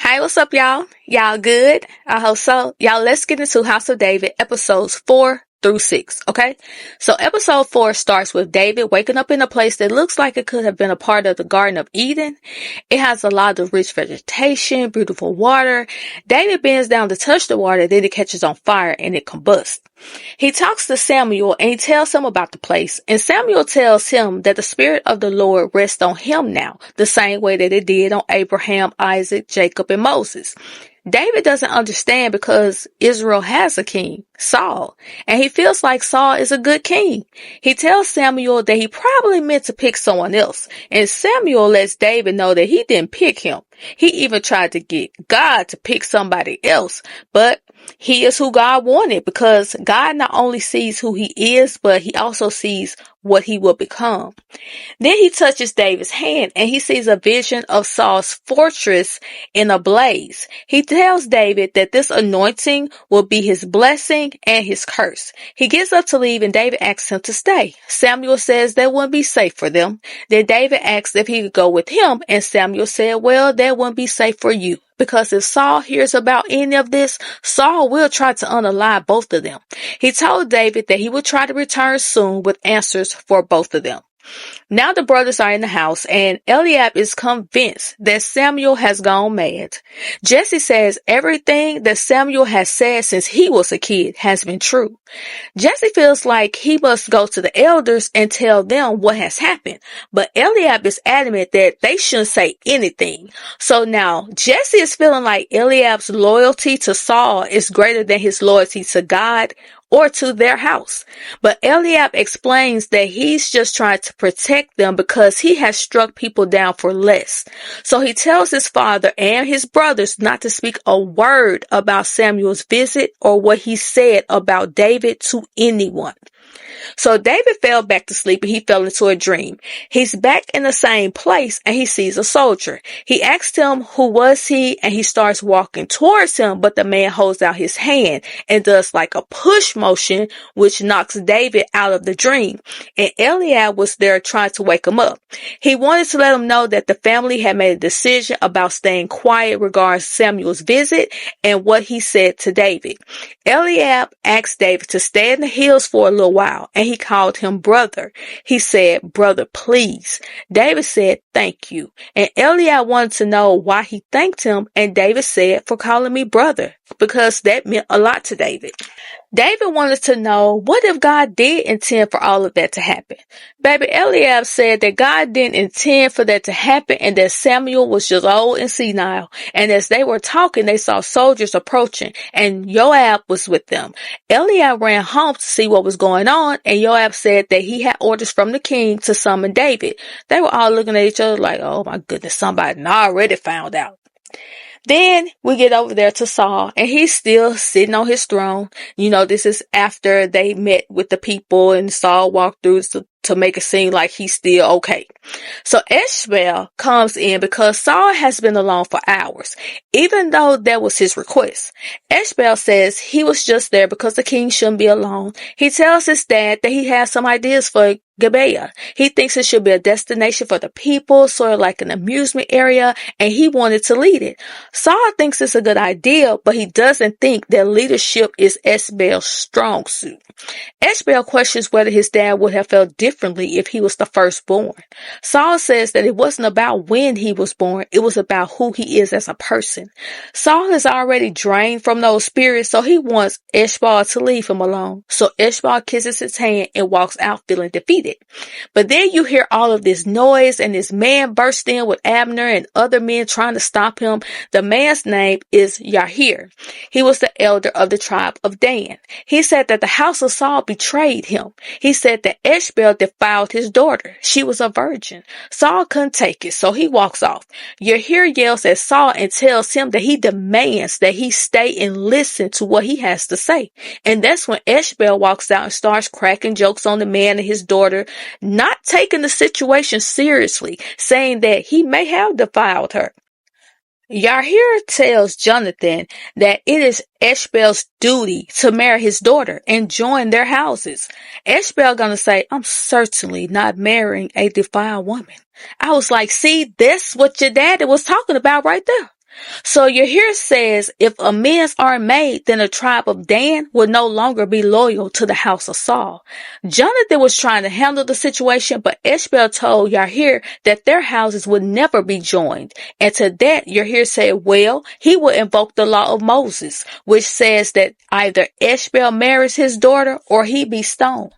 Hi, what's up, y'all? Y'all good? I hope so. Y'all, let's get into House of David episodes 4 through 6, okay? So episode 4 starts with David waking up in a place that looks like it could have been a part of the Garden of Eden. It has a lot of rich vegetation, beautiful water. David bends down to touch the water, then it catches on fire and it combusts. He talks to Samuel and he tells him about the place. And Samuel tells him that the Spirit of the Lord rests on him now, the same way that it did on Abraham, Isaac, Jacob, and Moses. David doesn't understand because Israel has a king, Saul, and he feels like Saul is a good king. He tells Samuel that he probably meant to pick someone else, and Samuel lets David know that he didn't pick him. He even tried to get God to pick somebody else, but he is who God wanted because God not only sees who he is, but he also sees what he will become. Then he touches David's hand and he sees a vision of Saul's fortress in a blaze. He tells David that this anointing will be his blessing and his curse. He gets up to leave and David asks him to stay. Samuel says that wouldn't be safe for them. Then David asks if he could go with him and Samuel said, well, that wouldn't be safe for you. Because if Saul hears about any of this, Saul will try to unalive both of them. He told David that he would try to return soon with answers for both of them. Now the brothers are in the house and Eliab is convinced that Samuel has gone mad. Jesse says everything that Samuel has said since he was a kid has been true. Jesse feels like he must go to the elders and tell them what has happened, but Eliab is adamant that they shouldn't say anything. So now Jesse is feeling like Eliab's loyalty to Saul is greater than his loyalty to God or to their house. But Eliab explains that he's just trying to protect them because he has struck people down for less. So he tells his father and his brothers not to speak a word about Samuel's visit or what he said about David to anyone. So David fell back to sleep and he fell into a dream. He's back in the same place and he sees a soldier. He asks him who was he and he starts walking towards him, but the man holds out his hand and does like a push motion, which knocks David out of the dream. And Eliab was there trying to wake him up. He wanted to let him know that the family had made a decision about staying quiet regarding Samuel's visit and what he said to David. Eliab asked David to stay in the hills for a little while and he called him brother. He said, brother, please. David said, thank you. And Eliab wanted to know why he thanked him and David said, for calling me brother, because that meant a lot to David. David wanted to know, what if God did intend for all of that to happen? Baby, Eliab said that God didn't intend for that to happen and that Samuel was just old and senile. And as they were talking, they saw soldiers approaching and Joab was with them. Eliab ran home to see what was going on and Joab said that he had orders from the king to summon David. They were all looking at each other like, oh my goodness, somebody already found out. Then we get over there to Saul and he's still sitting on his throne. You know, this is after they met with the people and Saul walked through to make it seem like he's still okay. So Ishmael comes in because Saul has been alone for hours, even though that was his request. Ishmael says he was just there because the king shouldn't be alone. He tells his dad that he has some ideas for Gibeah. He thinks it should be a destination for the people, sort of like an amusement area, and he wanted to lead it. Saul thinks it's a good idea, but he doesn't think that leadership is Ishmael's strong suit. Ishmael questions whether his dad would have felt differently if he was the firstborn. Saul says that it wasn't about when he was born, it was about who he is as a person. Saul is already drained from those spirits, so he wants Ishmael to leave him alone. So Ishmael kisses his hand and walks out feeling defeated. But then you hear all of this noise and this man burst in with Abner and other men trying to stop him. The man's name is Yahir. He was the elder of the tribe of Dan. He said that the house of Saul betrayed him. He said that Ishmael defiled his daughter. She was a virgin. Saul couldn't take it, so he walks off. Yahir yells at Saul and tells him that he demands that he stay and listen to what he has to say. And that's when Ishmael walks out and starts cracking jokes on the man and his daughter, not taking the situation seriously, saying that he may have defiled her. Yahir tells Jonathan that it is Ishmael's duty to marry his daughter and join their houses. Ishmael gonna say, I'm certainly not marrying a defiled woman. I was like, see, that's what your daddy was talking about right there. So Yahir says, if amends aren't made, then the tribe of Dan will no longer be loyal to the house of Saul. Jonathan was trying to handle the situation, but Ishmael told Yahir that their houses would never be joined. And to that, Yahir said, well, he will invoke the law of Moses, which says that either Ishmael marries his daughter or he be stoned.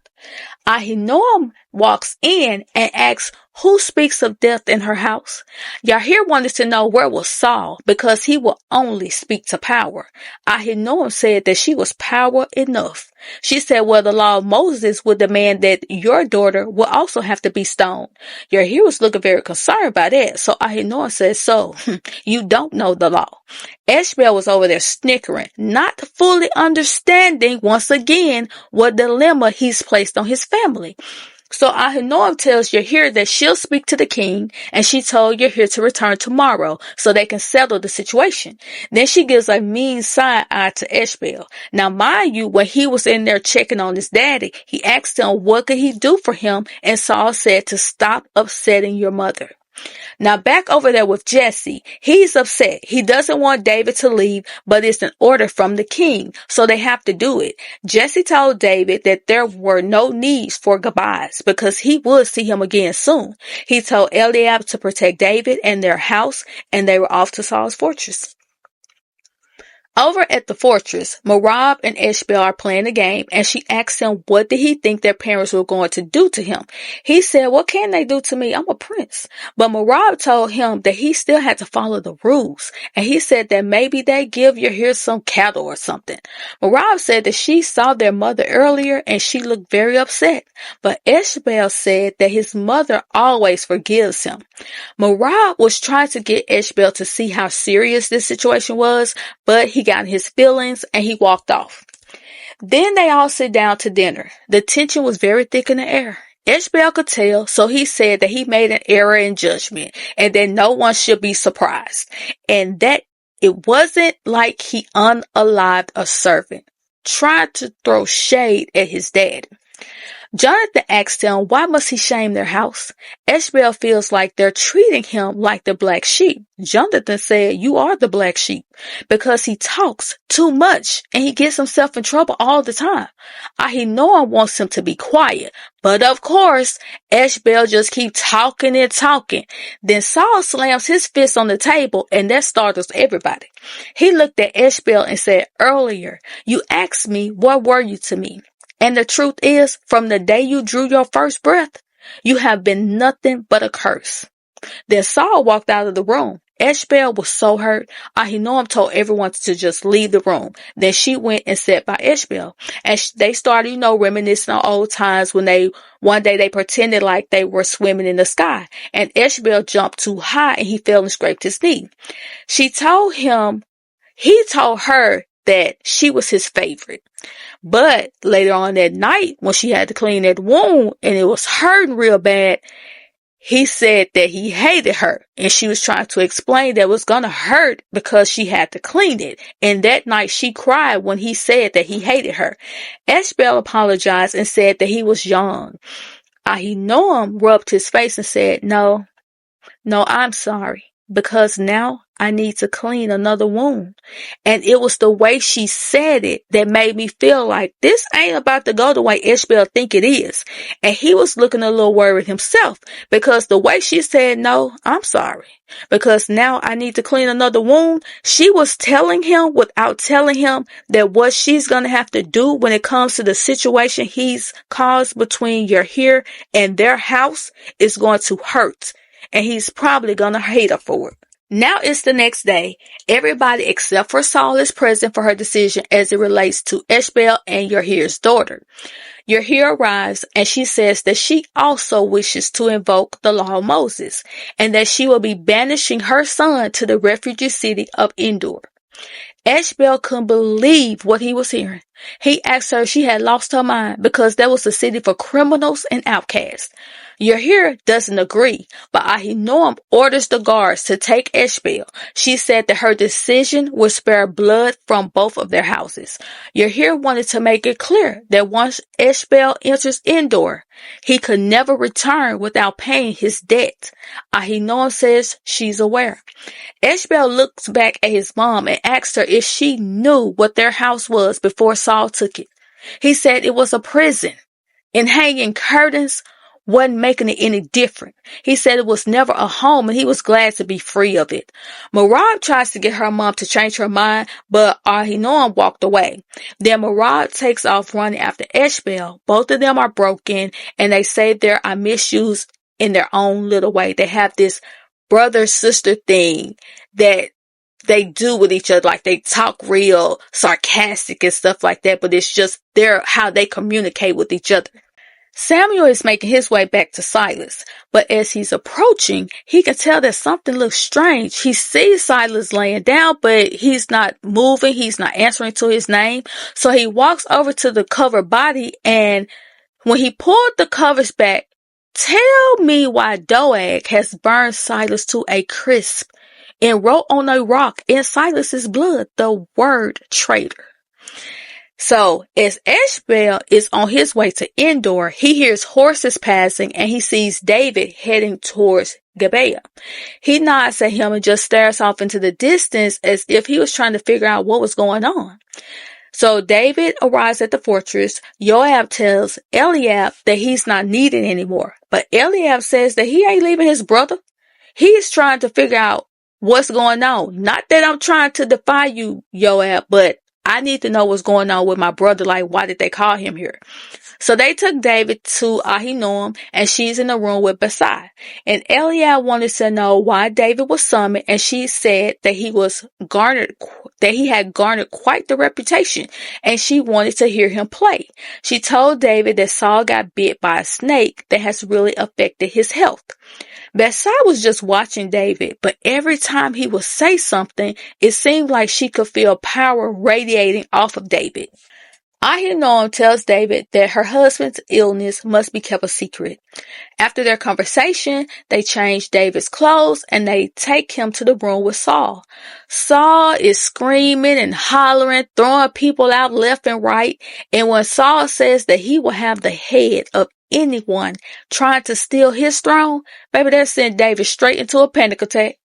Ahinoam walks in and asks, who speaks of death in her house? Yahir wanted to know where was Saul, because he will only speak to power. Ahinoam said that she was power enough. She said, well, the law of Moses would demand that your daughter will also have to be stoned. Yahir was looking very concerned by that. So Ahinoam said, so you don't know the law. Ishmael was over there snickering, not fully understanding once again what dilemma he's placed on his family. So Ahinoam tells Yahir that she'll speak to the king, and she told Yahir to return tomorrow so they can settle the situation. Then she gives a mean side eye to Ishmael. Now mind you, when he was in there checking on his daddy, he asked him what could he do for him, and Saul said to stop upsetting your mother. Now back over there with Jesse, he's upset. He doesn't want David to leave, but it's an order from the king, so they have to do it. Jesse told David that there were no needs for goodbyes because he would see him again soon. He told Eliab to protect David and their house, and they were off to Saul's fortress. Over at the fortress, Merab and Ishmael are playing a game, and she asks him what did he think their parents were going to do to him. He said, what can they do to me? I'm a prince. But Merab told him that he still had to follow the rules, and he said that maybe they give Yahir some cattle or something. Merab said that she saw their mother earlier, and she looked very upset. But Ishmael said that his mother always forgives him. Merab was trying to get Ishmael to see how serious this situation was, but he got in his feelings and he walked off. Then they all sit down to dinner. The tension was very thick in the air. Ishmael could tell, so he said that he made an error in judgment and that no one should be surprised, and that it wasn't like he unalived a servant, trying to throw shade at his dad. Jonathan asked him, why must he shame their house? Ishmael feels like they're treating him like the black sheep. Jonathan said, you are the black sheep, because he talks too much and he gets himself in trouble all the time. Ahinoam wants him to be quiet, but of course, Ishmael just keeps talking and talking. Then Saul slams his fist on the table, and that startles everybody. He looked at Ishmael and said, earlier, you asked me, what were you to me? And the truth is, from the day you drew your first breath, you have been nothing but a curse. Then Saul walked out of the room. Ishmael was so hurt. Ahinoam told everyone to just leave the room. Then she went and sat by Ishmael. And they started, reminiscing on old times when one day they pretended like they were swimming in the sky. And Ishmael jumped too high and he fell and scraped his knee. He told her that she was his favorite. But later on that night, when she had to clean that wound and it was hurting real bad, he said that he hated her, and she was trying to explain that it was going to hurt because she had to clean it. And that night she cried when he said that he hated her. Ishmael apologized and said that he was young. Ahinoam rubbed his face and said, No, I'm sorry, because now I need to clean another wound. And it was the way she said it that made me feel like this ain't about to go the way Ishmael think it is. And he was looking a little worried himself, because the way she said, no, I'm sorry, because now I need to clean another wound, she was telling him without telling him that what she's going to have to do when it comes to the situation he's caused between Yahir and their house is going to hurt. And he's probably going to hate her for it. Now it's the next day. Everybody except for Saul is present for her decision as it relates to Ishmael and Yahir's daughter. Yahir arrives and she says that she also wishes to invoke the law of Moses and that she will be banishing her son to the refugee city of Endor. Ishmael couldn't believe what he was hearing. He asked her if she had lost her mind because that was a city for criminals and outcasts. Yehiah doesn't agree, but Ahinoam orders the guards to take Eshbaal. She said that her decision would spare blood from both of their houses. Yehiah wanted to make it clear that once Eshbaal enters Endor, he could never return without paying his debt. Ahinoam says she's aware. Eshbaal looks back at his mom and asks her if she knew what their house was before Saul took it. He said it was a prison, and hanging curtains wasn't making it any different. He said it was never a home, and he was glad to be free of it. Merab tries to get her mom to change her mind, but Ahinoam walked away. Then Merab takes off running after Eshbaal. Both of them are broken, and they say they are misused in their own little way. They have this brother-sister thing that they do with each other. Like, they talk real sarcastic and stuff like that, but it's just how they communicate with each other. Samuel is making his way back to Silas, but as he's approaching, he can tell that something looks strange. He sees Silas laying down, but he's not moving. He's not answering to his name. So he walks over to the covered body, and when he pulled the covers back, tell me why Doeg has burned Silas to a crisp and wrote on a rock in Silas's blood the word traitor. So as Eshbaal is on his way to Endor, he hears horses passing and he sees David heading towards Gibeah. He nods at him and just stares off into the distance as if he was trying to figure out what was going on. So David arrives at the fortress. Joab tells Eliab that he's not needed anymore, but Eliab says that he ain't leaving his brother. He's trying to figure out what's going on. Not that I'm trying to defy you, Joab, but I need to know what's going on with my brother. Like, why did they call him here? So they took David to Ahinoam, and she's in the room with Besai. And Eliab wanted to know why David was summoned, and she said that he had garnered quite the reputation, and she wanted to hear him play. She told David that Saul got bit by a snake that has really affected his health. Besai was just watching David, but every time he would say something, it seemed like she could feel power radiating off of David. Ahinoam tells David that her husband's illness must be kept a secret. After their conversation, they change David's clothes and they take him to the room with Saul. Saul is screaming and hollering, throwing people out left and right. And when Saul says that he will have the head of anyone trying to steal his throne, baby, that sent David straight into a panic attack.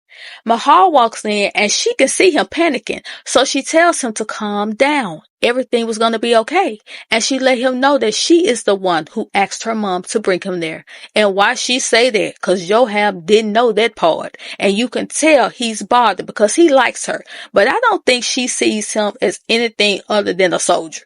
Michal walks in and she can see him panicking, so she tells him to calm down. Everything was going to be okay. And she let him know that she is the one who asked her mom to bring him there. And why she say that? Because Joab didn't know that part. And you can tell he's bothered because he likes her. But I don't think she sees him as anything other than a soldier.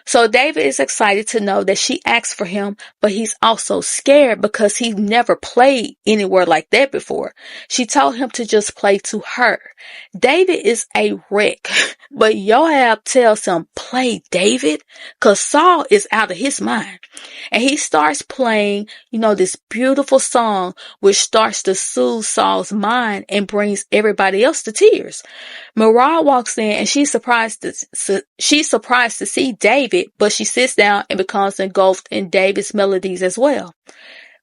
So David is excited to know that she asked for him, but he's also scared because he's never played anywhere like that before. She told him to just play to her. David is a wreck, but Joab tells him, play, David, because Saul is out of his mind. And he starts playing, this beautiful song, which starts to soothe Saul's mind and brings everybody else to tears. Merab walks in and she's surprised to see David, but she sits down and becomes engulfed in David's melodies as well.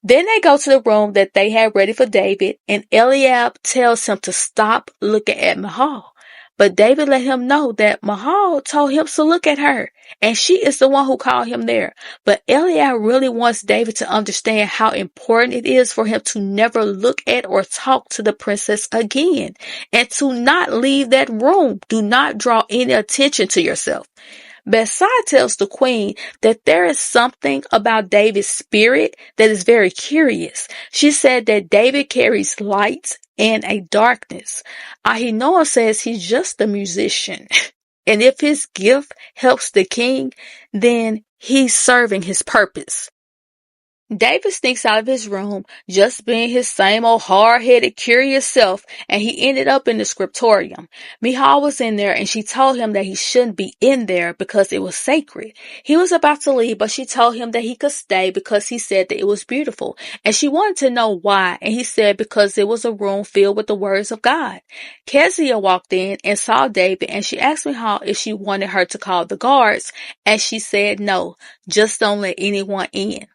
Then they go to the room that they had ready for David, and Eliab tells him to stop looking at Michal. But David let him know that Michal told him to look at her, and she is the one who called him there. But Eliab really wants David to understand how important it is for him to never look at or talk to the princess again, and to not leave that room. Do not draw any attention to yourself. Besai tells the queen that there is something about David's spirit that is very curious. She said that David carries light and a darkness. Ahinoam says he's just a musician. And if his gift helps the king, then he's serving his purpose. David sneaks out of his room, just being his same old hard-headed, curious self, and he ended up in the scriptorium. Michal was in there, and she told him that he shouldn't be in there because it was sacred. He was about to leave, but she told him that he could stay because he said that it was beautiful, and she wanted to know why, and he said because it was a room filled with the words of God. Kezia walked in and saw David, and she asked Michal if she wanted her to call the guards, and she said no, just don't let anyone in.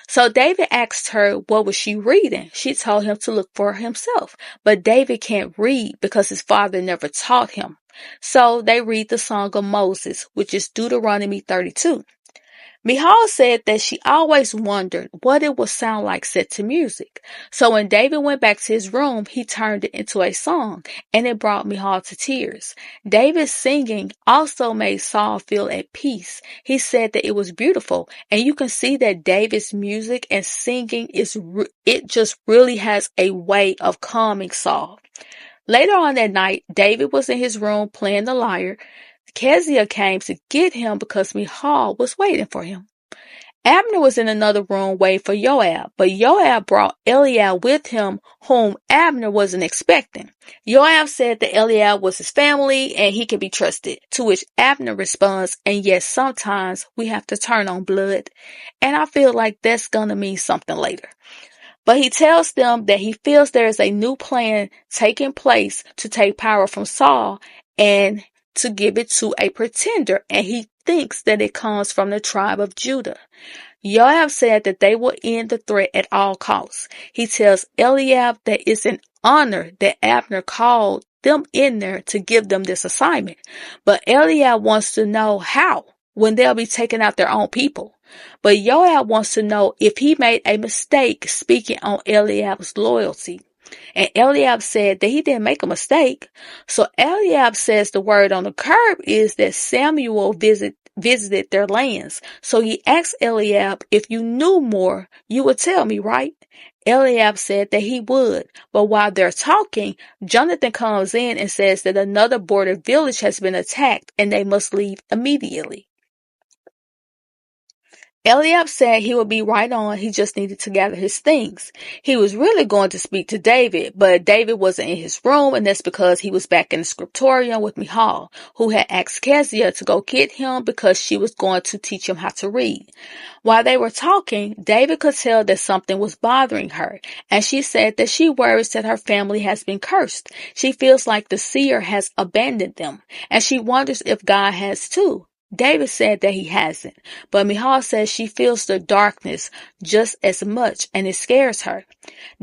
So David asked her what was she reading. She told him to look for himself. But David can't read because his father never taught him. So they read the Song of Moses, which is Deuteronomy 32. Michal said that she always wondered what it would sound like set to music. So when David went back to his room, he turned it into a song, and it brought Michal to tears. David's singing also made Saul feel at peace. He said that it was beautiful, and you can see that David's music and singing it just really has a way of calming Saul. Later on that night, David was in his room playing the lyre. Kezia came to get him because Michal was waiting for him. Abner was in another room waiting for Joab, but Joab brought Eliab with him, whom Abner wasn't expecting. Joab said that Eliab was his family and he could be trusted, to which Abner responds, and yes, sometimes we have to turn on blood, and I feel like that's gonna mean something later. But he tells them that he feels there is a new plan taking place to take power from Saul and to give it to a pretender, and he thinks that it comes from the tribe of Judah. Joab said that they will end the threat at all costs. He tells Eliab that it's an honor that Abner called them in there to give them this assignment. But Eliab wants to know how, when they'll be taking out their own people. But Joab wants to know if he made a mistake speaking on Eliab's loyalty. And Eliab said that he didn't make a mistake. So Eliab says the word on the curb is that Samuel visited their lands. So he asked Eliab, if you knew more, you would tell me, right? Eliab said that he would. But while they're talking, Jonathan comes in and says that another border village has been attacked and they must leave immediately. Eliab said he would be right on, he just needed to gather his things. He was really going to speak to David, but David wasn't in his room, and that's because he was back in the scriptorium with Michal, who had asked Kezia to go get him because she was going to teach him how to read. While they were talking, David could tell that something was bothering her, and she said that she worries that her family has been cursed. She feels like the seer has abandoned them, and she wonders if God has too. David said that he hasn't, but Michal says she feels the darkness just as much and it scares her.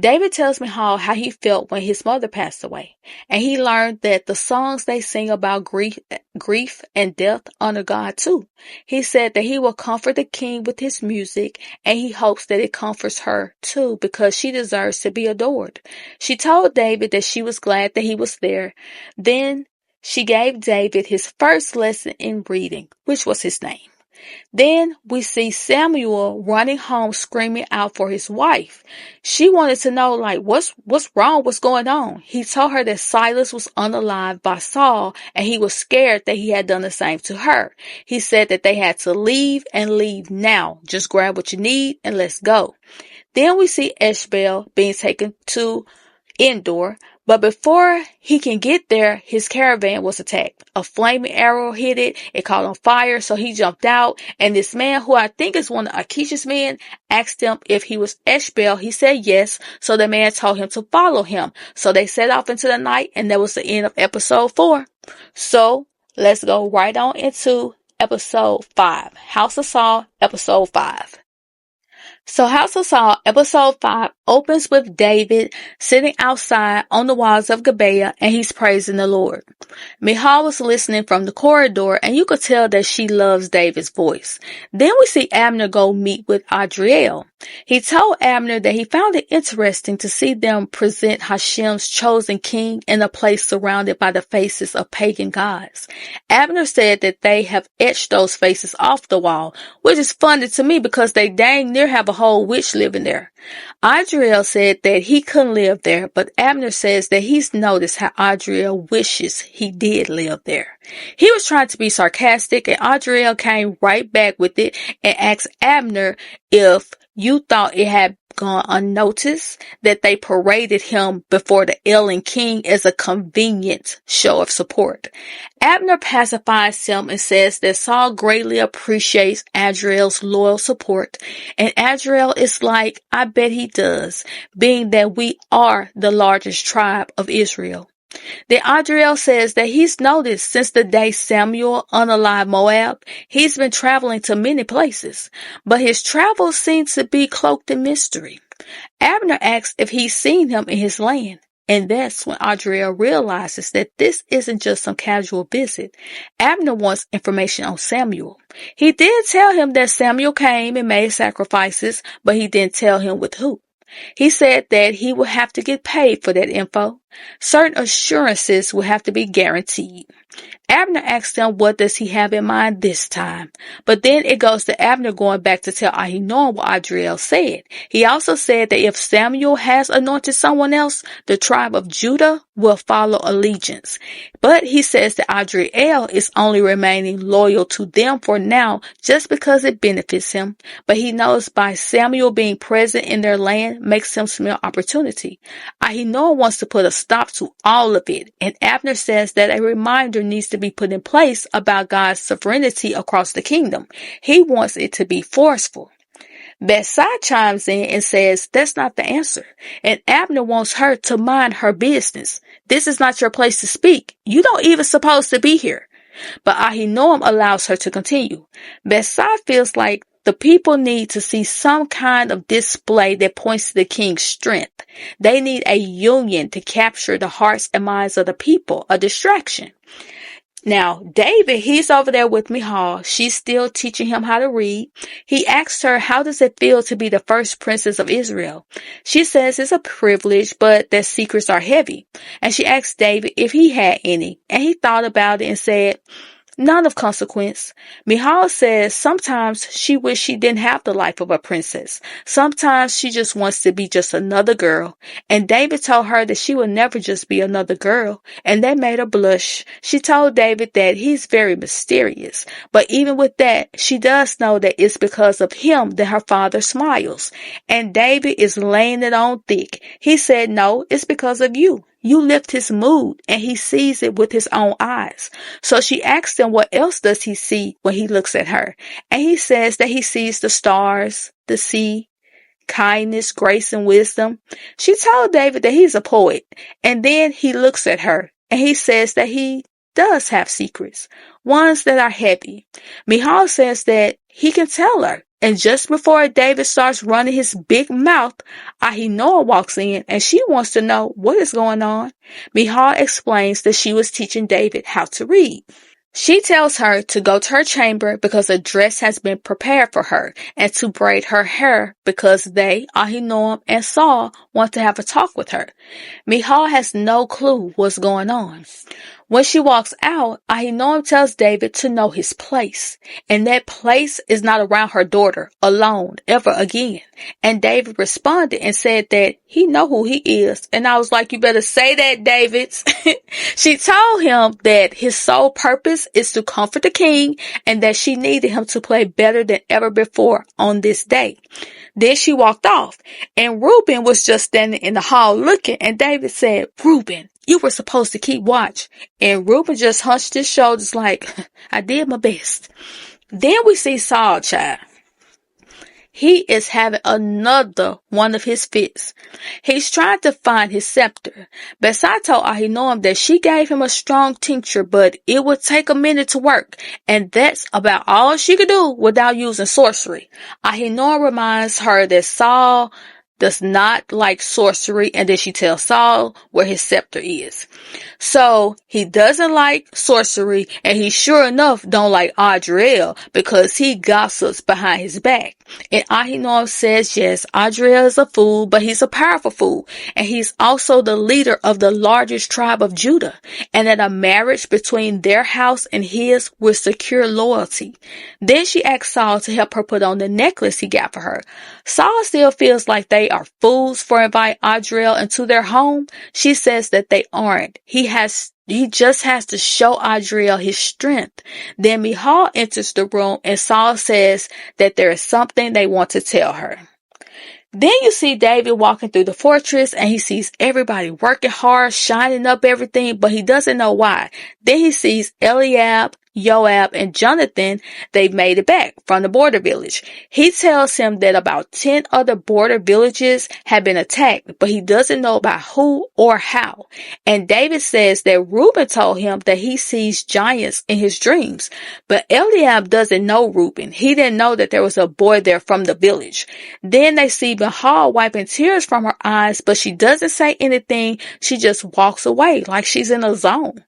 David tells Michal how he felt when his mother passed away, and he learned that the songs they sing about grief and death honor God too. He said that he will comfort the king with his music, and he hopes that it comforts her too because she deserves to be adored. She told David that she was glad that he was there. Then she gave David his first lesson in reading, which was his name. Then we see Samuel running home screaming out for his wife. She wanted to know, what's wrong? What's going on? He told her that Silas was unalived by Saul, and he was scared that he had done the same to her. He said that they had to leave and leave now. Just grab what you need and let's go. Then we see Ishbaal being taken to Endor, but before he can get there, his caravan was attacked. A flaming arrow hit it. It caught on fire, so he jumped out. And this man, who I think is one of Achish's men, asked him if he was Ishbaal. He said yes, so the man told him to follow him. So they set off into the night, and that was the end of episode 4. So let's go right on into episode 5. House of Saul, episode 5. So House of Saul, episode 5, opens with David sitting outside on the walls of Gibeah, and he's praising the Lord. Michal was listening from the corridor, and you could tell that she loves David's voice. Then we see Abner go meet with Adriel. He told Abner that he found it interesting to see them present Hashem's chosen king in a place surrounded by the faces of pagan gods. Abner said that they have etched those faces off the wall, which is funny to me because they dang near have a whole witch living there. Adriel said that he couldn't live there, but Abner says that he's noticed how Adriel wishes he did live there. He was trying to be sarcastic, and Adriel came right back with it and asked Abner if You thought it had gone unnoticed that they paraded him before the ailing king as a convenient show of support. Abner pacifies him and says that Saul greatly appreciates Adriel's loyal support, and Adriel is like, I bet he does, being that we are the largest tribe of Israel. Then Adriel says that he's noticed since the day Samuel unalived Moab, he's been traveling to many places, but his travels seem to be cloaked in mystery. Abner asks if he's seen him in his land, and that's when Adriel realizes that this isn't just some casual visit. Abner wants information on Samuel. He did tell him that Samuel came and made sacrifices, but he didn't tell him with who. He said that he would have to get paid for that info. Certain assurances would have to be guaranteed. Abner asked him what does he have in mind this time. But then it goes to Abner going back to tell Ahinoam what Adriel said. He also said that if Samuel has anointed someone else, the tribe of Judah will follow allegiance. But he says that Adriel is only remaining loyal to them for now just because it benefits him. But he knows by Samuel being present in their land makes him smell opportunity. Ahinoam wants to put a stop to all of it, and Abner says that a reminder needs to be put in place about God's sovereignty across the kingdom. He wants it to be forceful. Bethsai chimes in and says that's not the answer, and Abner wants her to mind her business. This is not your place to speak. You don't even supposed to be here. But Ahinoam allows her to continue. Bethsai feels like the people need to see some kind of display that points to the king's strength. They need a union to capture the hearts and minds of the people, a distraction. Now, David, he's over there with Michal. She's still teaching him how to read. He asks her, how does it feel to be the first princess of Israel? She says it's a privilege, but that secrets are heavy. And she asks David if he had any. And he thought about it and said, none of consequence. Michal says sometimes she wishes she didn't have the life of a princess. Sometimes she just wants to be just another girl. And David told her that she would never just be another girl. And that made her blush. She told David that he's very mysterious. But even with that, she does know that it's because of him that her father smiles. And David is laying it on thick. He said, no, it's because of you. You lift his mood, and he sees it with his own eyes. So she asks him what else does he see when he looks at her. And he says that he sees the stars, the sea, kindness, grace, and wisdom. She told David that he's a poet. And then he looks at her, and he says that he does have secrets, ones that are heavy. Michal says that he can tell her. And just before David starts running his big mouth, Ahinoam walks in and she wants to know what is going on. Michal explains that she was teaching David how to read. She tells her to go to her chamber because a dress has been prepared for her and to braid her hair because they, Ahinoam and Saul, want to have a talk with her. Michal has no clue what's going on. When she walks out, Ahinoam tells David to know his place, and that place is not around her daughter alone ever again. And David responded and said that he know who he is. And I was like, you better say that, David. She told him that his sole purpose is to comfort the king and that she needed him to play better than ever before on this day. Then she walked off, and Reuben was just standing in the hall looking, and David said, Reuben, you were supposed to keep watch. And Reuben just hunched his shoulders like, I did my best. Then we see Saul, child. He is having another one of his fits. He's trying to find his scepter. Bethsai told Ahinoam that she gave him a strong tincture, but it would take a minute to work. And that's about all she could do without using sorcery. Ahinoam reminds her that Saul does not like sorcery, and then she tells Saul where his scepter is. So he doesn't like sorcery, and he sure enough don't like Adriel because he gossips behind his back. And Ahinoam says, yes, Adriel is a fool, but he's a powerful fool, and he's also the leader of the largest tribe of Judah, and that a marriage between their house and his will secure loyalty. Then she asks Saul to help her put on the necklace he got for her. Saul still feels like they are fools for inviting Adriel into their home. She says that they aren't. He just has to show Adriel his strength. Then Michal enters the room and Saul says that there is something they want to tell her. Then you see David walking through the fortress and he sees everybody working hard, shining up everything, but he doesn't know why. Then he sees Eliab, Joab, and Jonathan. They've made it back from the border village. He tells him that about 10 other border villages have been attacked, but he doesn't know about who or how. And David says that Reuben told him that he sees giants in his dreams, but Eliab doesn't know Reuben. He didn't know that there was a boy there from the village. Then they see Michal wiping tears from her eyes, but she doesn't say anything. She just walks away like she's in a zone.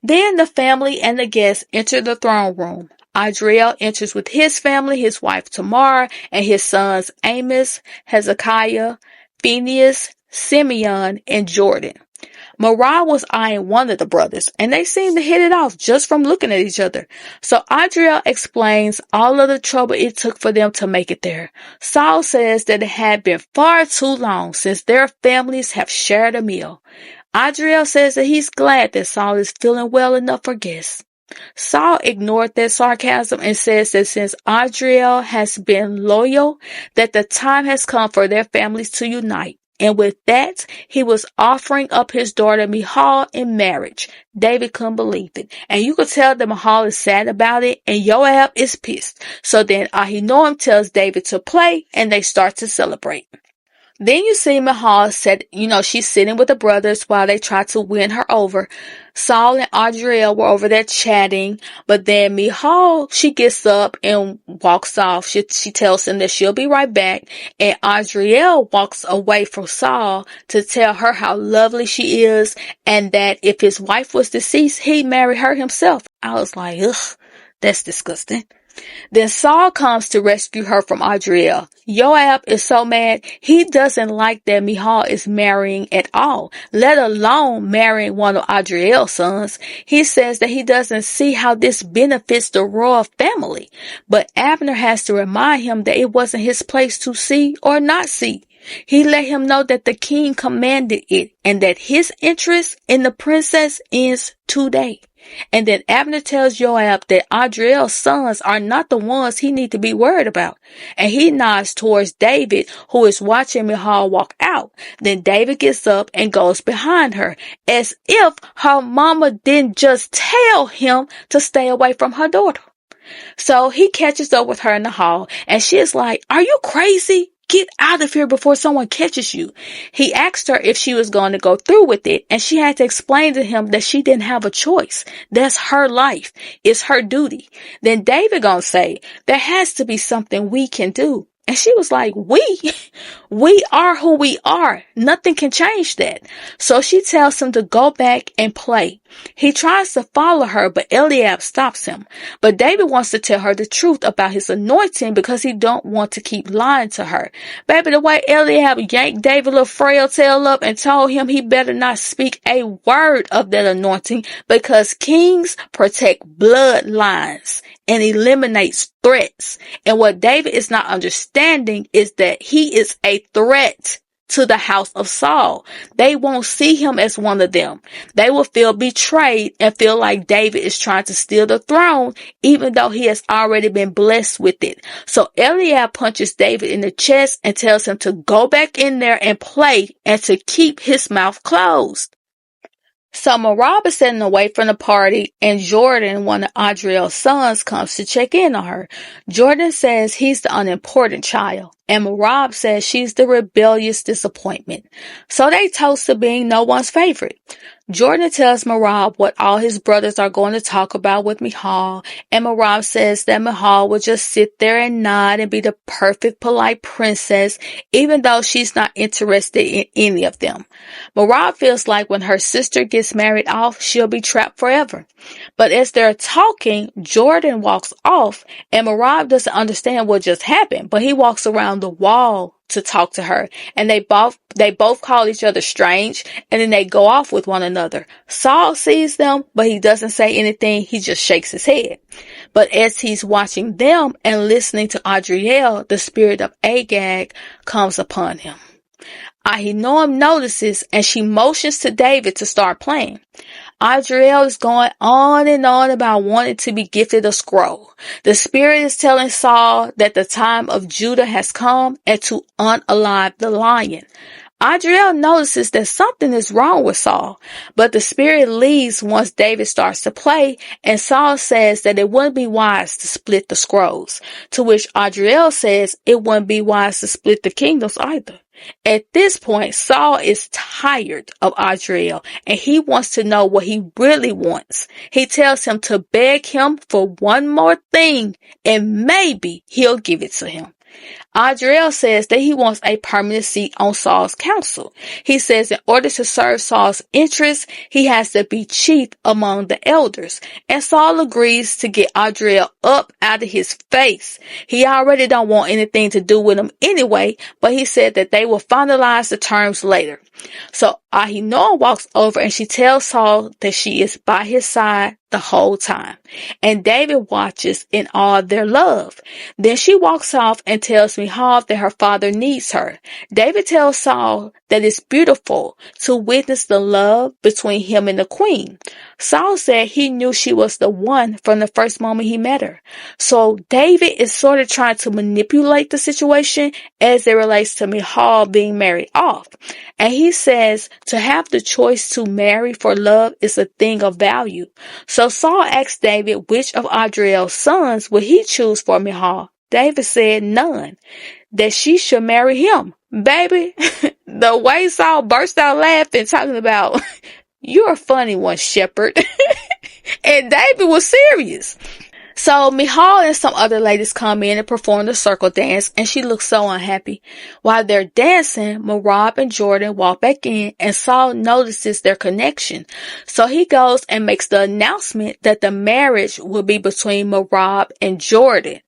Then the family and the guests enter the throne room. Adriel enters with his family, his wife Tamar, and his sons Amos, Hezekiah, Phinehas, Simeon, and Jordan. Merab was eyeing one of the brothers, and they seemed to hit it off just from looking at each other. So Adriel explains all of the trouble it took for them to make it there. Saul says that it had been far too long since their families have shared a meal. Adriel says that he's glad that Saul is feeling well enough for guests. Saul ignored that sarcasm and says that since Adriel has been loyal, that the time has come for their families to unite. And with that, he was offering up his daughter Michal in marriage. David couldn't believe it. And you could tell that Michal is sad about it, and Joab is pissed. So then Ahinoam tells David to play, and they start to celebrate. Then you see Michal said, she's sitting with the brothers while they try to win her over. Saul and Adriel were over there chatting, but then Michal, she gets up and walks off. She tells him that she'll be right back, and Adriel walks away from Saul to tell her how lovely she is, and that if his wife was deceased, he'd marry her himself. I was like, ugh, that's disgusting. Then Saul comes to rescue her from Adriel. Joab is so mad. He doesn't like that Michal is marrying at all, let alone marrying one of Adriel's sons. He says that he doesn't see how this benefits the royal family. But Abner has to remind him that it wasn't his place to see or not see. He let him know that the king commanded it and that his interest in the princess ends today. And then Abner tells Joab that Adriel's sons are not the ones he need to be worried about. And he nods towards David, who is watching Michal walk out. Then David gets up and goes behind her, as if her mama didn't just tell him to stay away from her daughter. So he catches up with her in the hall, and she is like, "Are you crazy? Get out of here before someone catches you." He asked her if she was going to go through with it, and she had to explain to him that she didn't have a choice. That's her life. It's her duty. Then David gonna say, "There has to be something we can do." And she was like, we are who we are. Nothing can change that. So she tells him to go back and play. He tries to follow her, but Eliab stops him. But David wants to tell her the truth about his anointing because he don't want to keep lying to her. Baby, the way Eliab yanked David's little frail tail up and told him he better not speak a word of that anointing because kings protect bloodlines and eliminates threats. And what David is not understanding is that he is a threat to the house of Saul. They won't see him as one of them. They will feel betrayed and feel like David is trying to steal the throne, even though he has already been blessed with it. So Eliab punches David in the chest and tells him to go back in there and play and to keep his mouth closed. So Merab is sitting away from the party, and Jordan, one of Adriel's sons, comes to check in on her. Jordan says he's the unimportant child, and Merab says she's the rebellious disappointment. So they toast to being no one's favorite. Jordan tells Merab what all his brothers are going to talk about with Michal, and Merab says that Michal will just sit there and nod and be the perfect polite princess, even though she's not interested in any of them. Merab feels like when her sister gets married off, she'll be trapped forever. But as they're talking, Jordan walks off, and Merab doesn't understand what just happened, but he walks around the wall to talk to her, and they both call each other strange, and then they go off with one another. Saul sees them, but he doesn't say anything. He just shakes his head. But as he's watching them and listening to Adriel, the spirit of Agag comes upon him. Ahinoam notices, and she motions to David to start playing. Adriel is going on and on about wanting to be gifted a scroll. The Spirit is telling Saul that the time of Judah has come and to unalive the lion. Adriel notices that something is wrong with Saul, but the Spirit leaves once David starts to play, and Saul says that it wouldn't be wise to split the scrolls, to which Adriel says it wouldn't be wise to split the kingdoms either. At this point, Saul is tired of Adriel, and he wants to know what he really wants. He tells him to beg him for one more thing, and maybe he'll give it to him. Adriel says that he wants a permanent seat on Saul's council. He says in order to serve Saul's interests, he has to be chief among the elders. And Saul agrees to get Adriel up out of his face. He already don't want anything to do with him anyway, but he said that they will finalize the terms later. So Ahinoam walks over and she tells Saul that she is by his side the whole time. And David watches in all their love. Then she walks off and tells Michal that her father needs her. David tells Saul that it's beautiful to witness the love between him and the queen. Saul said he knew she was the one from the first moment he met her. So David is sort of trying to manipulate the situation as it relates to Michal being married off. And he says to have the choice to marry for love is a thing of value. So Saul asked David which of Adriel's sons would he choose for Michal. David said none, that she should marry him. Baby, the way Saul burst out laughing, talking about, you're a funny one, shepherd. And David was serious. So Michal and some other ladies come in and perform the circle dance, and she looks so unhappy. While they're dancing, Merab and Jordan walk back in, and Saul notices their connection. So he goes and makes the announcement that the marriage will be between Merab and Jordan.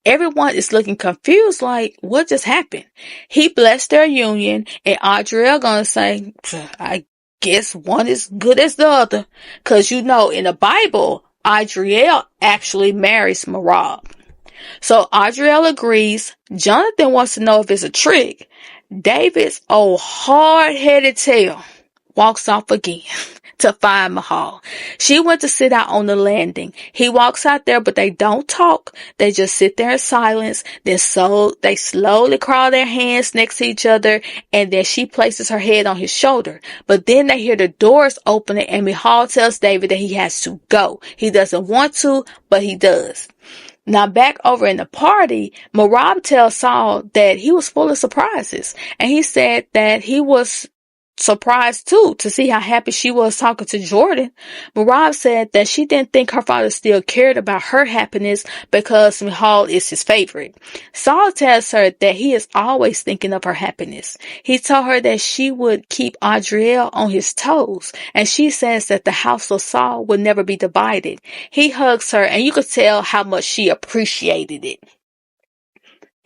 Everyone is looking confused, like, what just happened? He blessed their union, and Adriel gonna say, I guess one is good as the other. 'Cause in the Bible, Adriel actually marries Merab. So Adriel agrees. Jonathan wants to know if it's a trick. David's old hard-headed tail walks off again to find Michal. She went to sit out on the landing. He walks out there, but they don't talk. They just sit there in silence. Then they slowly crawl their hands next to each other, and then she places her head on his shoulder. But then they hear the doors opening, and Michal tells David that he has to go. He doesn't want to, but he does. Now back over in the party, Merab tells Saul that he was full of surprises, and he said that he was surprised too to see how happy she was talking to Jordan. Merab said that she didn't think her father still cared about her happiness because Michal is his favorite. Saul tells her that he is always thinking of her happiness. He told her that she would keep Adriel on his toes, and she says that the house of Saul would never be divided. He hugs her, and you could tell how much she appreciated it.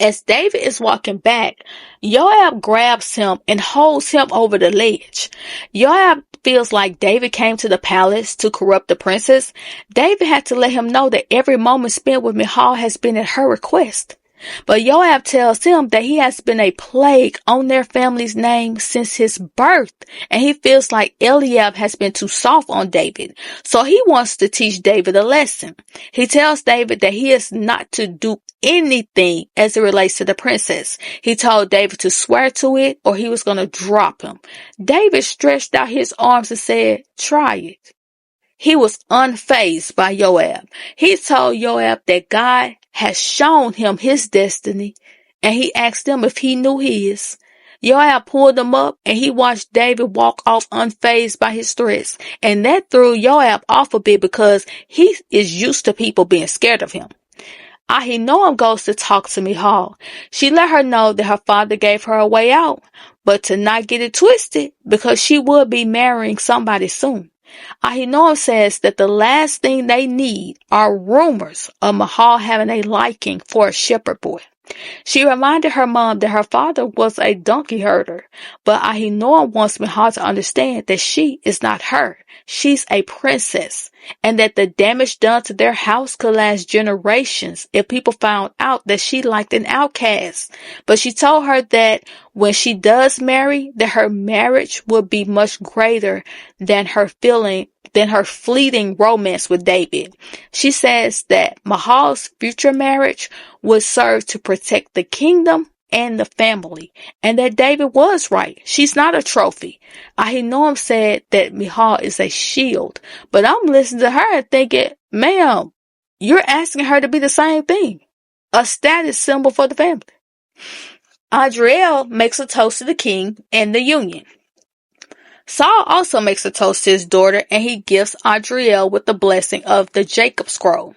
As David is walking back, Joab grabs him and holds him over the ledge. Joab feels like David came to the palace to corrupt the princess. David had to let him know that every moment spent with Michal has been at her request. But Joab tells him that he has been a plague on their family's name since his birth, and he feels like Eliab has been too soft on David. So he wants to teach David a lesson. He tells David that he is not to do anything as it relates to the princess. He told David to swear to it or he was going to drop him. David stretched out his arms and said, try it. He was unfazed by Joab. He told Joab that God has shown him his destiny, and he asked him if he knew his. Joab pulled him up, and he watched David walk off unfazed by his threats, and that threw Joab off a bit because he is used to people being scared of him. Ahinoam goes to talk to Michal. She let her know that her father gave her a way out, but to not get it twisted because she would be marrying somebody soon. Ahinoam says that the last thing they need are rumors of Michal having a liking for a shepherd boy. She reminded her mom that her father was a donkey herder, but Ahinoam wants Michal to understand that she is not her. She's a princess. and that the damage done to their house could last generations if people found out that she liked an outcast. But she told her that when she does marry, that her marriage would be much greater than her fleeting romance with David. She says that Mihal's future marriage would serve to protect the kingdom and the family, and that David was right. She's not a trophy. Ahinoam said that Michal is a shield, but I'm listening to her and thinking, ma'am, you're asking her to be the same thing, a status symbol for the family. Adriel makes a toast to the king and the union. Saul also makes a toast to his daughter, and he gifts Adriel with the blessing of the Jacob scroll.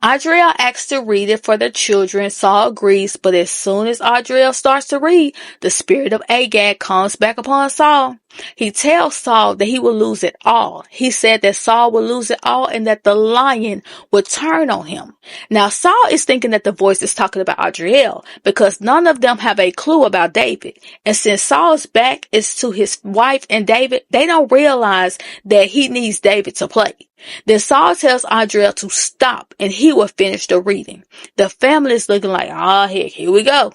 Adriel asks to read it for the children. Saul agrees, but as soon as Adriel starts to read, the spirit of Agag comes back upon Saul. He tells Saul that he will lose it all. He said that Saul will lose it all and that the lion would turn on him. Now Saul is thinking that the voice is talking about Adriel because none of them have a clue about David. And since Saul's back is to his wife and David, they don't realize that he needs David to play. Then Saul tells Adriel to stop and he will finish the reading. The family is looking like, heck, here we go.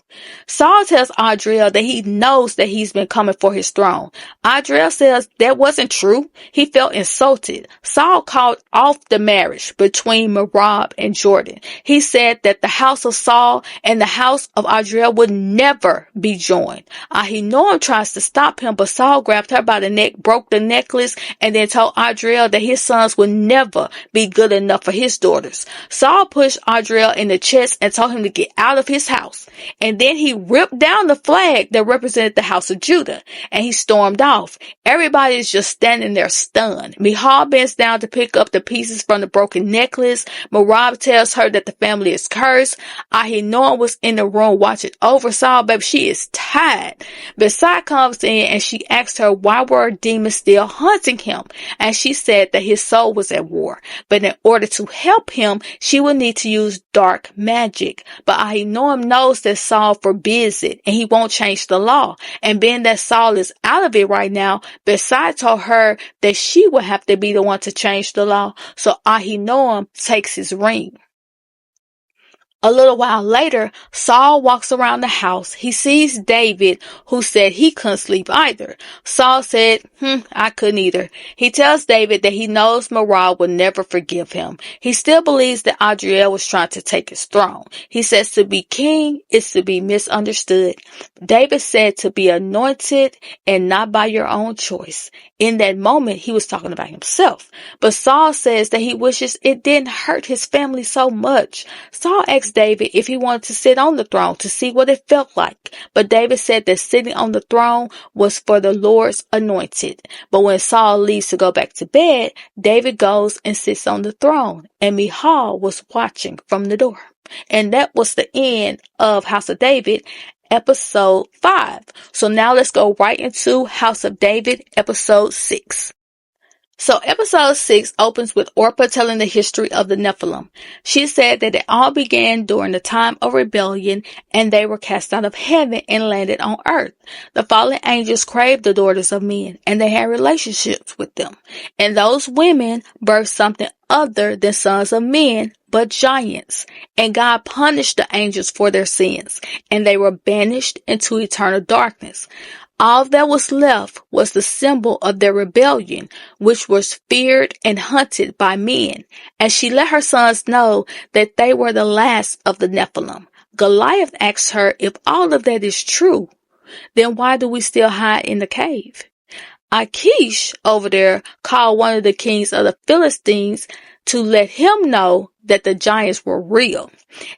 Saul tells Adriel that he knows that he's been coming for his throne. Adriel says that wasn't true. He felt insulted. Saul called off the marriage between Merab and Jordan. He said that the house of Saul and the house of Adriel would never be joined. Ahinoam tries to stop him, but Saul grabbed her by the neck, broke the necklace, and then told Adriel that his sons would never be good enough for his daughters. Saul pushed Adriel in the chest and told him to get out of his house. And then he ripped down the flag that represented the house of Judah, and he stormed off. Everybody is just standing there stunned. Michal bends down to pick up the pieces from the broken necklace. Merab tells her that the family is cursed. Ahinoam was in the room watching over Saul. Baby, she is tired. Besai comes in and she asked her why were demons still hunting him, and she said that his soul was at war, but in order to help him, she would need to use dark magic. But Ahinoam knows that Saul forbids it, and he won't change the law. And being that Saul is out of it right now, Besai told her that she would have to be the one to change the law. So Ahinoam takes his ring. A little while later, Saul walks around the house. He sees David, who said he couldn't sleep either. Saul said, I couldn't either. He tells David that he knows Merab will never forgive him. He still believes that Adriel was trying to take his throne. He says to be king is to be misunderstood. David said to be anointed and not by your own choice. In that moment, he was talking about himself. But Saul says that he wishes it didn't hurt his family so much. Saul asked David if he wanted to sit on the throne to see what it felt like. But David said that sitting on the throne was for the Lord's anointed. But when Saul leaves to go back to bed, David goes and sits on the throne. And Michal was watching from the door. And that was the end of House of David, episode 5. So now let's go right into House of David, episode 6. So episode 6 opens with Orpah telling the history of the Nephilim. She said that it all began during the time of rebellion and they were cast out of heaven and landed on earth. The fallen angels craved the daughters of men and they had relationships with them. And those women birthed something other than sons of men, but giants. And God punished the angels for their sins and they were banished into eternal darkness. All that was left was the symbol of their rebellion, which was feared and hunted by men. And she let her sons know that they were the last of the Nephilim. Goliath asked her, if all of that is true, then why do we still hide in the cave? Achish over there called one of the kings of the Philistines to let him know that the giants were real.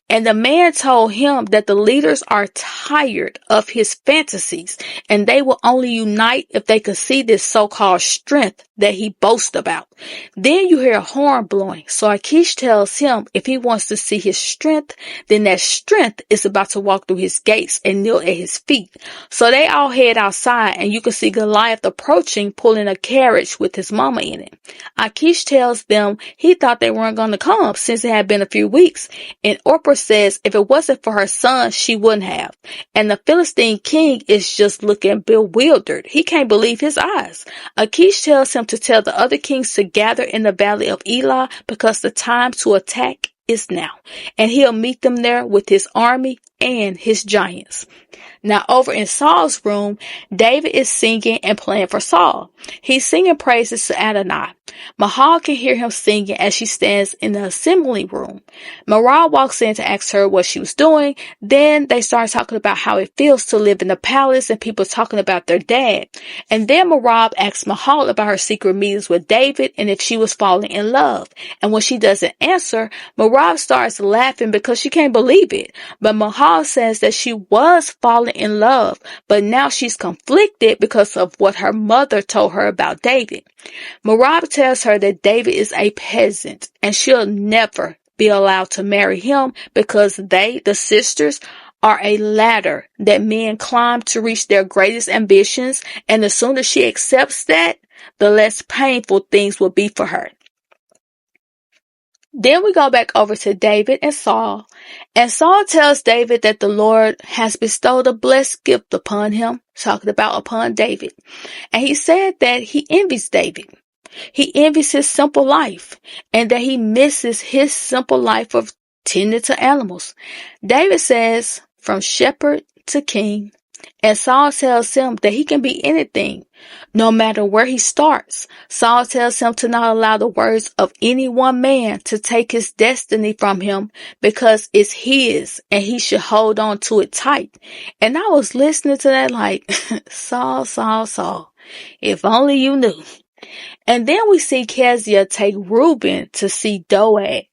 And the man told him that the leaders are tired of his fantasies and they will only unite if they could see this so-called strength that he boasts about. Then you hear a horn blowing. So Achish tells him if he wants to see his strength, then that strength is about to walk through his gates and kneel at his feet. So they all head outside and you can see Goliath approaching, pulling a carriage with his mama in it. Achish tells them he thought they weren't going to come since since it had been a few weeks. And Orpah says if it wasn't for her son, she wouldn't have. And the Philistine king is just looking bewildered. He can't believe his eyes. Achish tells him to tell the other kings to gather in the valley of Elah because the time to attack is now. And he'll meet them there with his army and his giants. Now over in Saul's room, David is singing and playing for Saul. He's singing praises to Adonai. Michal can hear him singing as she stands in the assembly room. Merab walks in to ask her what she was doing. Then they start talking about how it feels to live in the palace and people talking about their dad. And then Merab asks Michal about her secret meetings with David and if she was falling in love. And when she doesn't answer, Merab starts laughing because she can't believe it. But Michal says that she was falling in love, but now she's conflicted because of what her mother told her about David. Merab tells her that David is a peasant and she'll never be allowed to marry him because they, the sisters, are a ladder that men climb to reach their greatest ambitions, and the sooner she accepts that, the less painful things will be for her. Then we go back over to David and Saul tells David that the Lord has bestowed a blessed gift upon him, talking about upon David. And he said that he envies David. He envies his simple life and that he misses his simple life of tending to animals. David says, from shepherd to king. And Saul tells him that he can be anything, no matter where he starts. Saul tells him to not allow the words of any one man to take his destiny from him because it's his and he should hold on to it tight. And I was listening to that like, Saul, Saul, Saul, if only you knew. And then we see Kezia take Reuben to see Doeg.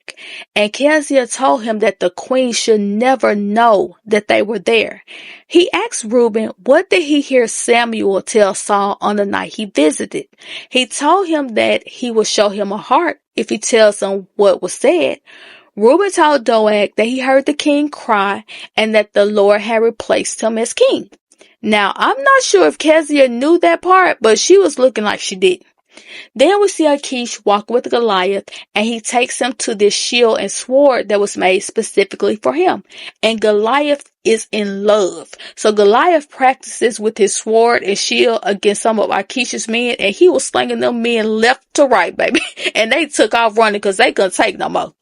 And Kezia told him that the queen should never know that they were there. He asked Reuben, what did he hear Samuel tell Saul on the night he visited? He told him that he would show him a heart if he tells him what was said. Reuben told Doeg that he heard the king cry and that the Lord had replaced him as king. Now, I'm not sure if Kezia knew that part, but she was looking like she did. Then we see Achish walk with Goliath, and he takes him to this shield and sword that was made specifically for him. And Goliath is in love. So Goliath practices with his sword and shield against some of Achish's men, and he was slinging them men left to right, baby. And they took off running because they couldn't take no more.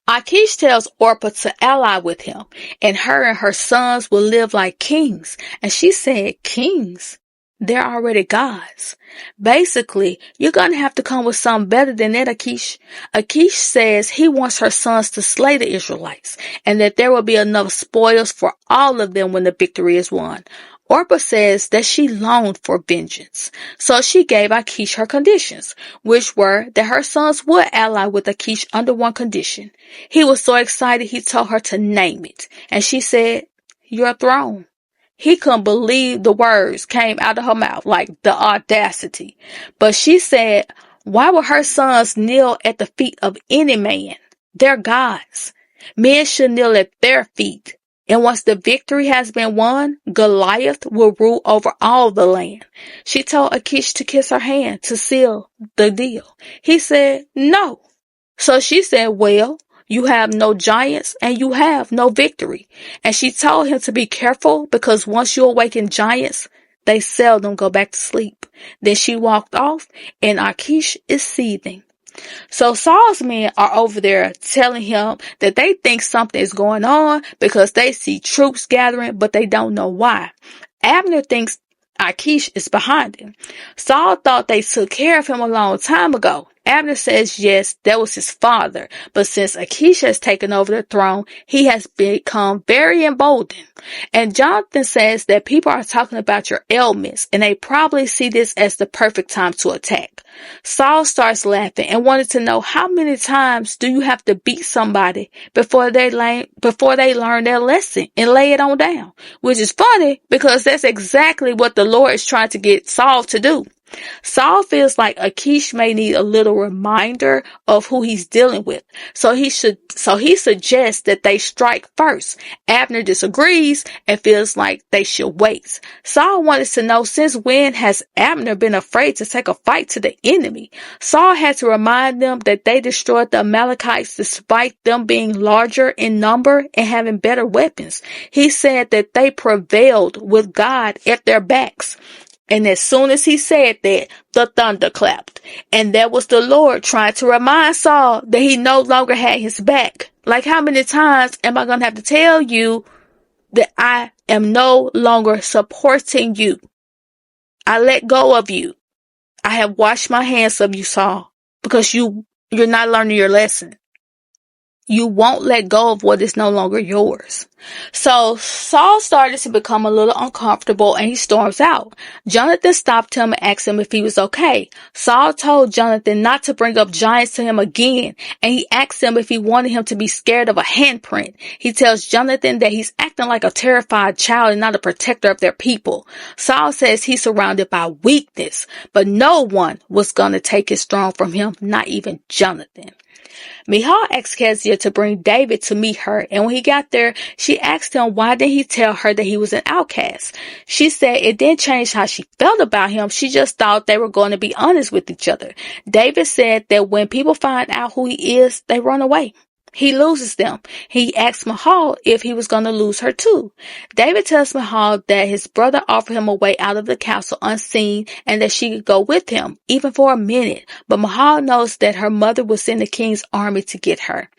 Achish tells Orpah to ally with him, and her sons will live like kings. And she said, kings? They're already gods. Basically, you're going to have to come with something better than that, Achish. Achish says he wants her sons to slay the Israelites and that there will be enough spoils for all of them when the victory is won. Orpah says that she longed for vengeance. So she gave Achish her conditions, which were that her sons would ally with Achish under one condition. He was so excited he told her to name it. And she said, your throne. He couldn't believe the words came out of her mouth, like the audacity. But she said, why would her sons kneel at the feet of any man? They're gods. Men should kneel at their feet. And once the victory has been won, Goliath will rule over all the land. She told Achish to kiss her hand to seal the deal. He said, no. So she said, well, you have no giants and you have no victory. And she told him to be careful because once you awaken giants, they seldom go back to sleep. Then she walked off and Achish is seething. So Saul's men are over there telling him that they think something is going on because they see troops gathering, but they don't know why. Abner thinks Achish is behind him. Saul thought they took care of him a long time ago. Abner says yes, that was his father, but since Achish has taken over the throne, he has become very emboldened. And Jonathan says that people are talking about your ailments, and they probably see this as the perfect time to attack. Saul starts laughing and wanted to know how many times do you have to beat somebody before they learn their lesson and lay it on down, which is funny because that's exactly what the Lord is trying to get Saul to do. Saul feels like Achish may need a little reminder of who he's dealing with. So he suggests that they strike first. Abner disagrees and feels like they should wait. Saul wanted to know, since when has Abner been afraid to take a fight to the enemy? Saul had to remind them that they destroyed the Amalekites despite them being larger in number and having better weapons. He said that they prevailed with God at their backs. And as soon as he said that, the thunder clapped. And that was the Lord trying to remind Saul that he no longer had his back. Like, how many times am I going to have to tell you that I am no longer supporting you? I let go of you. I have washed my hands of you, Saul, because you're not learning your lesson. You won't let go of what is no longer yours. So Saul started to become a little uncomfortable and he storms out. Jonathan stopped him and asked him if he was okay. Saul told Jonathan not to bring up giants to him again, and he asked him if he wanted him to be scared of a handprint. He tells Jonathan that he's acting like a terrified child and not a protector of their people. Saul says he's surrounded by weakness, but no one was going to take his throne from him, not even Jonathan. Michal asked Kezia to bring David to meet her, and when he got there, she asked him why didn't he tell her that he was an outcast. She said it didn't change how she felt about him, she just thought they were going to be honest with each other. David said that when people find out who he is, they run away. He loses them. He asked Michal if he was going to lose her too. David tells Michal that his brother offered him a way out of the castle unseen and that she could go with him, even for a minute. But Michal knows that her mother was in the king's army to get her.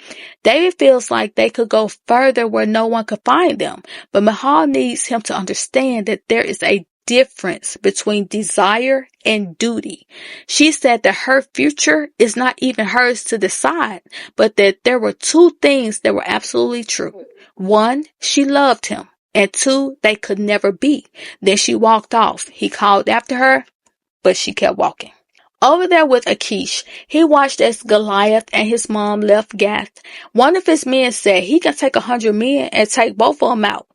David feels like they could go further where no one could find them. But Michal needs him to understand that there is a difference between desire and duty. She said that her future is not even hers to decide, but that there were two things that were absolutely true. One, she loved him, and two, they could never be. Then she walked off. He called after her, but she kept walking. Over there with Achish, he watched as Goliath and his mom left Gath. One of his men said he can take 100 men and take both of them out.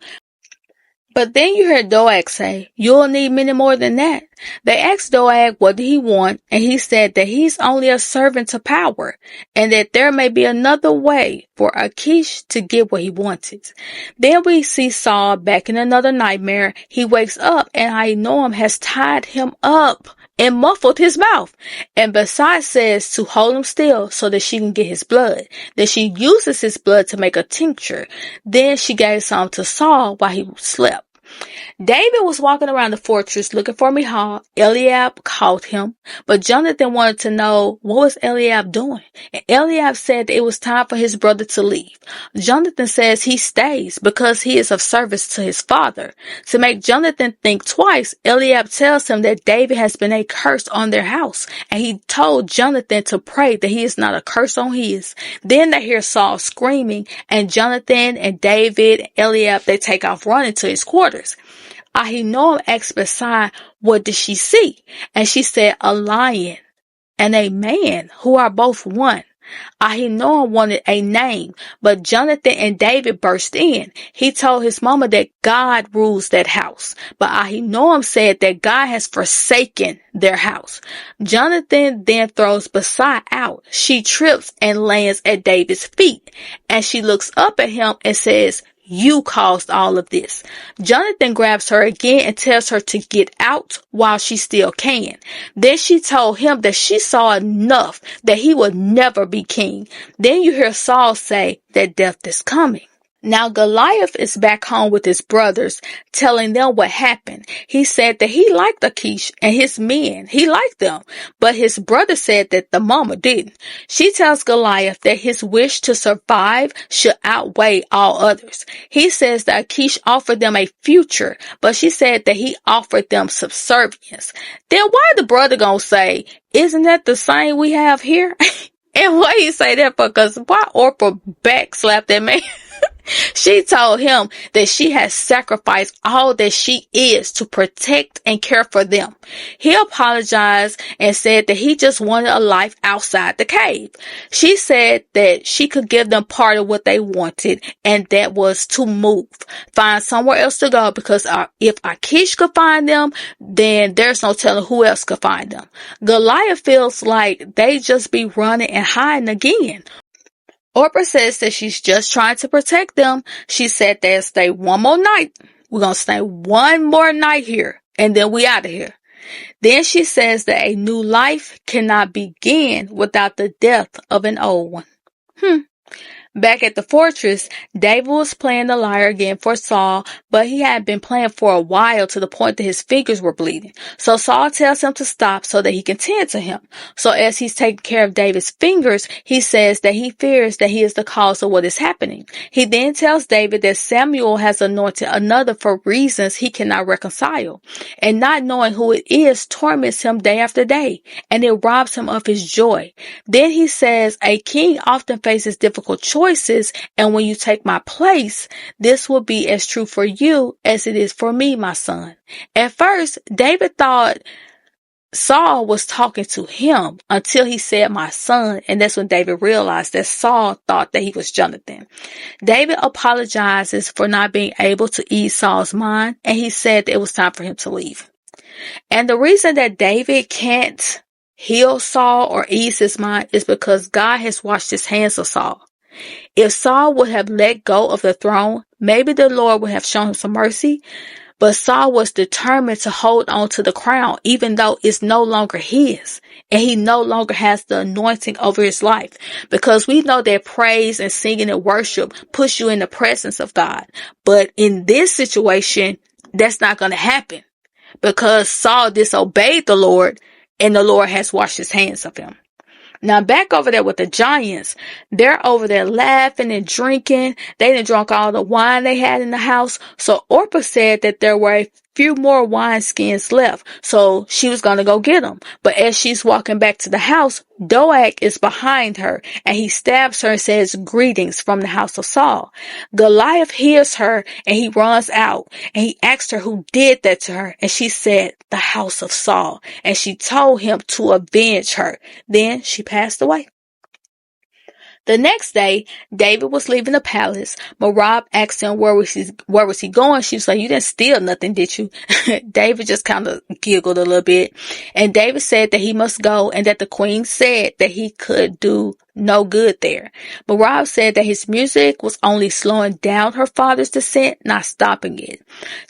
But then you heard Doeg say, you'll need many more than that. They asked Doeg what did he want, and he said that he's only a servant to power, and that there may be another way for Achish to get what he wanted. Then we see Saul back in another nightmare. He wakes up, and Ahinoam has tied him up and muffled his mouth. And besides says to hold him still so that she can get his blood. Then she uses his blood to make a tincture. Then she gave some to Saul while he slept. David was walking around the fortress looking for Michal. Eliab called him, but Jonathan wanted to know what was Eliab doing. And Eliab said that it was time for his brother to leave. Jonathan says he stays because he is of service to his father. To make Jonathan think twice, Eliab tells him that David has been a curse on their house, and he told Jonathan to pray that he is not a curse on his. Then they hear Saul screaming, and Jonathan and David, Eliab, they take off running to his quarters. Ahinoam asked Besai, what did she see? And she said, a lion and a man who are both one. Ahinoam wanted a name, but Jonathan and David burst in. He told his mama that God rules that house, but Ahinoam said that God has forsaken their house. Jonathan then throws Besai out. She trips and lands at David's feet, and she looks up at him and says, you caused all of this. Jonathan grabs her again and tells her to get out while she still can. Then she told him that she saw enough, that he would never be king. Then you hear Saul say that death is coming. Now Goliath is back home with his brothers, telling them what happened. He said that he liked Achish and his men. He liked them, but his brother said that the mama didn't. She tells Goliath that his wish to survive should outweigh all others. He says that Achish offered them a future, but she said that he offered them subservience. Then why the brother gonna say, isn't that the same we have here? And why he say that? Because why Orpah backslapped that man? She told him that she has sacrificed all that she is to protect and care for them. He apologized and said that he just wanted a life outside the cave. She said that she could give them part of what they wanted, and that was to move, find somewhere else to go, because if Achish could find them, then there's no telling who else could find them. Goliath feels like they just be running and hiding again. Orpah says that she's just trying to protect them. She said they'll stay one more night. We're going to stay one more night here, and then we out of here. Then she says that a new life cannot begin without the death of an old one. Back at the fortress, David was playing the lyre again for Saul, but he had been playing for a while to the point that his fingers were bleeding. So Saul tells him to stop so that he can tend to him. So as he's taking care of David's fingers, he says that he fears that he is the cause of what is happening. He then tells David that Samuel has anointed another for reasons he cannot reconcile, and not knowing who it is torments him day after day, and it robs him of his joy. Then he says, a king often faces difficult choices, and when you take my place, this will be as true for you as it is for me, my son. At first, David thought Saul was talking to him until he said my son, and that's when David realized that Saul thought that he was Jonathan. David apologizes for not being able to ease Saul's mind, and he said that it was time for him to leave. And the reason that David can't heal Saul or ease his mind is because God has washed his hands of Saul. If Saul would have let go of the throne, maybe the Lord would have shown him some mercy, but Saul was determined to hold on to the crown, even though it's no longer his, and he no longer has the anointing over his life, because we know that praise and singing and worship push you in the presence of God. But in this situation, that's not going to happen, because Saul disobeyed the Lord, and the Lord has washed his hands of him. Now back over there with the giants, they're over there laughing and drinking. They done drunk all the wine they had in the house. So Orpah said that there were a few more wineskins left, so she was going to go get them. But as she's walking back to the house, Doeg is behind her, and he stabs her and says, "Greetings from the house of Saul." Goliath hears her, and he runs out, and he asked her who did that to her, and she said, "The house of Saul," and she told him to avenge her. Then she passed away. The next day, David was leaving the palace. Merab asked him where was he going. She was like, "You didn't steal nothing, did you?" David just kind of giggled a little bit. And David said that he must go, and that the queen said that he could do no good there. Merab said that his music was only slowing down her father's descent, not stopping it.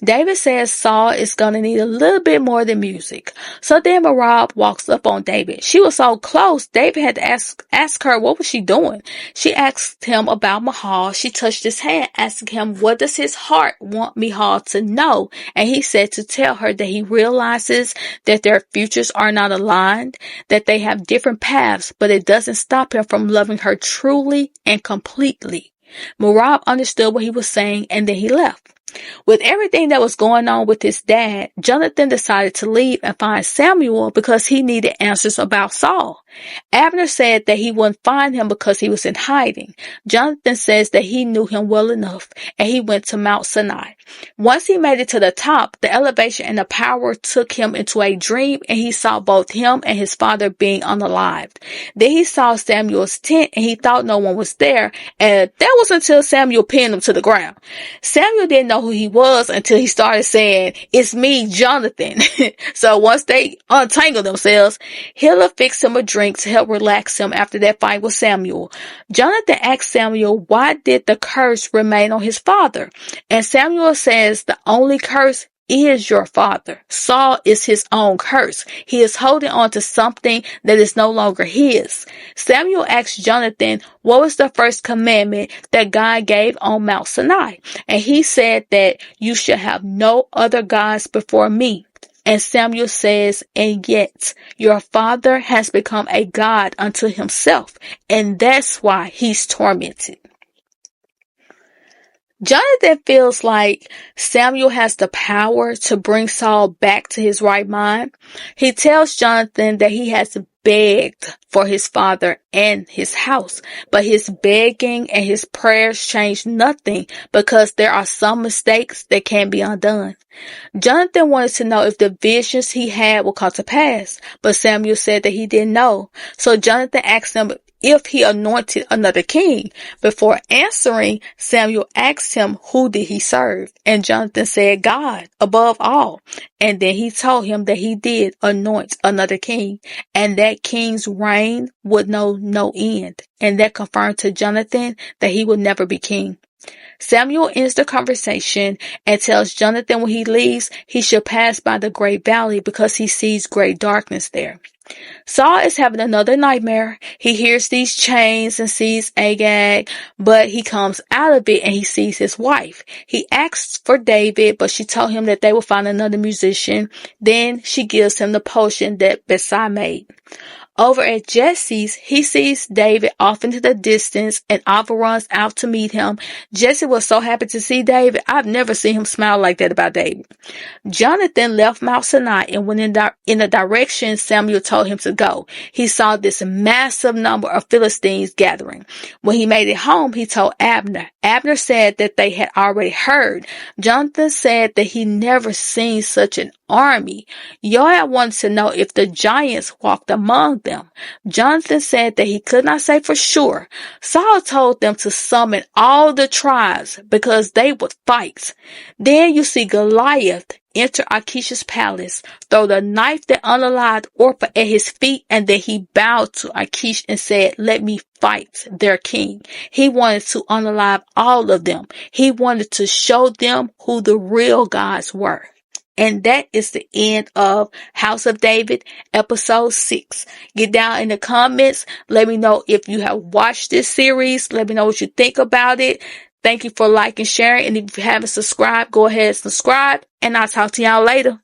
David says Saul is going to need a little bit more than music. So then Merab walks up on David. She was so close, David had to ask her what was she doing. She asked him about Michal. She touched his hand, asking him, what does his heart want Michal to know? And he said to tell her that he realizes that their futures are not aligned, that they have different paths, but it doesn't stop him from loving her truly and completely. Merab understood what he was saying, and then he left. With everything that was going on with his dad, Jonathan decided to leave and find Samuel because he needed answers about Saul. Abner said that he wouldn't find him because he was in hiding. Jonathan says that he knew him well enough, and he went to Mount Sinai. Once he made it to the top, the elevation and the power took him into a dream, and he saw both him and his father being unalived. Then he saw Samuel's tent, and he thought no one was there, and that was until Samuel pinned him to the ground. Samuel didn't know who he was until he started saying, "It's me, Jonathan." So once they untangled themselves, Hilla fixed him a drink to help relax him after that fight with Samuel. Jonathan asked Samuel, why did the curse remain on his father? And Samuel says the only curse is your father. Saul is his own curse. He is holding on to something that is no longer his. Samuel asked Jonathan, what was the first commandment that God gave on Mount Sinai? And he said that you should have no other gods before me. And Samuel says, and yet your father has become a god unto himself, and that's why he's tormented. Jonathan feels like Samuel has the power to bring Saul back to his right mind. He tells Jonathan that he has begged for his father and his house, but his begging and his prayers change nothing because there are some mistakes that can be undone. Jonathan wanted to know if the visions he had would come to pass, but Samuel said that he didn't know. So Jonathan asked him if he anointed another king. Before answering, Samuel asked him who did he serve, and Jonathan said God above all. And then he told him that he did anoint another king, and that king's reign would know no end. And that confirmed to Jonathan that he would never be king. Samuel ends the conversation and tells Jonathan when he leaves, he should pass by the great valley because he sees great darkness there. Saul is having another nightmare. He hears these chains and sees Agag, but he comes out of it and he sees his wife. He asks for David, but she told him that they will find another musician. Then she gives him the potion that Besai made. Over at Jesse's, he sees David off into the distance and Alva runs out to meet him. Jesse was so happy to see David. I've never seen him smile like that about David. Jonathan left Mount Sinai and went in the direction Samuel told him to go. He saw this massive number of Philistines gathering. When he made it home, he told Abner. Abner said that they had already heard. Jonathan said that he never seen such an army. Joab wanted to know if the giants walked among them. Jonathan said that he could not say for sure. Saul told them to summon all the tribes because they would fight. Then you see Goliath enter Achish's palace, throw the knife that unalived Orpah at his feet, and then he bowed to Achish and said, "Let me fight their king." He wanted to unalive all of them. He wanted to show them who the real gods were. And that is the end of House of David, episode 6. Get down in the comments. Let me know if you have watched this series. Let me know what you think about it. Thank you for liking and sharing. And if you haven't subscribed, go ahead and subscribe. And I'll talk to y'all later.